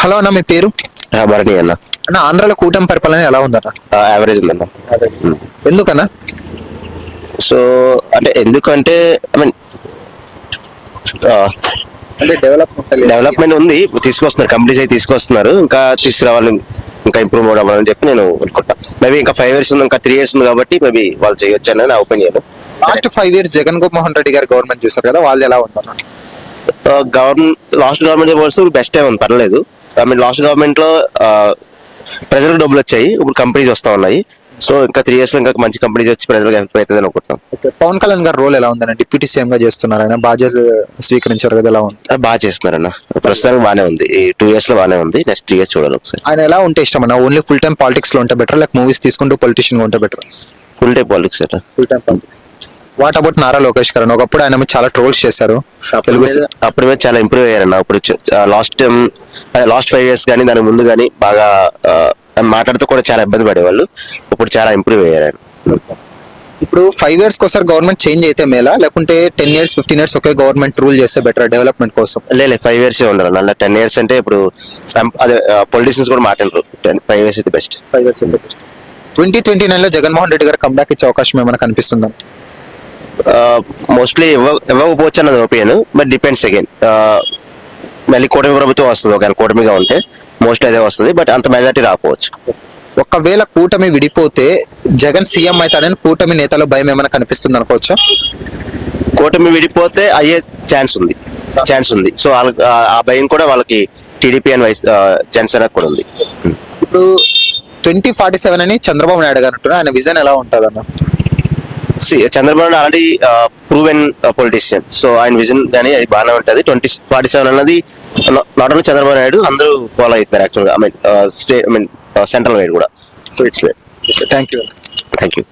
Hello అన్న, మీ పేరు? భరణి అన్న. అన్న, ఆంధ్రాలో కూటమి పరిపాలన ఎలా ఉందన్న? యావరేజ్ ఉందన్న. ఎందుకన్నా? సో అంటే ఎందుకంటే ఐ మీన్ అంటే డెవలప్మెంట్ ఉంది, తీసుకొస్తున్నారు, కంపెనీస్ అయితే తీసుకొస్తున్నారు, ఇంకా తీసుకురావాలి, ఇంకా ఇంప్రూవ్ అవ్వాలని చెప్పి నేను అనుకుంటా. మేబీ ఇంకా 5 years ఉంది, ఇంకా 3 years ఉంది కాబట్టి మేబీ వాళ్ళు చేయొచ్చు అనేది నా opinion. Last 5 years Jagan Mohan Reddy గారు గవర్నమెంట్ చూసారు కదా, వాళ్ళు ఎలా ఉన్నారు? లాస్ట్ గవర్నమెంట్ బెస్ట్ టైం ఉంది, పర్లేదు. ఐ మీన్ లాస్ట్ గవర్నమెంట్ లో ప్రజలకు డబ్బులు వచ్చాయి, ఇప్పుడు కంపెనీస్ వస్తా ఉన్నాయి. సో ఇంకా 3 years లో ఇంకా మంచి కంపెనీస్ వచ్చి ప్రజలకు హెల్ప్ అవుతుంది అనుకుంటున్నాం. పవన్ కళ్యాణ్ గారు రోల్ ఎలా ఉందన్న? డిప్యూటీ సీఎం గా చేస్తున్నారు, ఆయన బాధ్యత స్వీకరించారు కదా, ఎలా ఉంది? బాగా చేస్తున్నారన్న, ప్రస్తుతానికి బాగానే ఉంది. ఈ 2 years లో బాగానే ఉంది, నెక్స్ట్ 3 years చూడాలి ఒకసారి. ఆయన ఎలా ఉంటే ఇష్టం అన్న? ఓన్లీ ఫుల్ టైం పాలిటిక్స్ లో ఉంటే బెటర్, లేక మూవీస్ తీసుకుంటూ పొలిటీషియన్ గా ఉంటే బెటర్? ఫుల్ టైం పాలిటిక్స్ అన్న. Full time politics. What about Nara Lokesh గారు? ఒకప్పుడు ఆయన మీద చాలా ట్రోల్స్ చేశారు తెలుగు. అప్పుడు మీద చాలా ఇంప్రూవ్ అయ్యారన్న. ఇప్పుడు లాస్ట్ 5 years కానీ దాని ముందు కానీ బాగా మాట్లాడుతూ కూడా చాలా ఇబ్బంది పడేవాళ్ళు, ఇప్పుడు చాలా ఇంప్రూవ్ అయ్యారు. ఇప్పుడు 5 years ఒకసారి గవర్నమెంట్ చేంజ్ అయితే మేలా, లేకుంటే 10 years 15 years ఒకే గవర్నమెంట్ రూల్ చేస్తే బెటర్ డెవలప్మెంట్ కోసం? లేదు, 5 years ఉండాలి. అలా 10 years అంటే ఇప్పుడు అదే పొలిటీషియన్స్ కూడా మాట్లాడరు. 5 years అయితే బెస్ట్. 5 years అయితే బెస్ట్. 2029 లో జగన్మోహన్ రెడ్డి గారు కంబ్యాక్ ఇచ్చే అవకాశం ఏమైనా కనిపిస్తుందా? మోస్ట్లీ ఇవ్వకపోవచ్చు అన్నది ఒపీనియన్, బట్ డిపెండ్స్ అగైన్. మళ్ళీ కూటమి ప్రభుత్వం వస్తుంది, ఒకవేళ కూటమిగా ఉంటే మోస్ట్లీ అదే వస్తుంది, బట్ అంత మెజారిటీ రాకపోవచ్చు. ఒకవేళ కూటమి విడిపోతే జగన్ సీఎం అవుతాడని కూటమి నేతల భయం ఏమైనా కనిపిస్తుంది అనుకోవచ్చా? కూటమి విడిపోతే అయ్యే ఛాన్స్ ఉంది. సో ఆ భయం కూడా వాళ్ళకి టీడీపీ అండ్ జనసేన కూడా ఉంది. ఇప్పుడు 2047 అని చంద్రబాబు నాయుడు గారు అంటున్నారు, ఆయన విజన్ ఎలా ఉంటుంది అన్న? Chandrababu Naidu already proven politician, so ఆయన విజన్ కానీ అది బాగానే ఉంటుంది. 2047 అన్నది నాట్ ఓన్లీ చంద్రబాబు నాయుడు, అందరూ ఫాలో అవుతున్నారు యాక్చువల్గా. సెంట్రల్ వైడ్ కూడా. Thank you.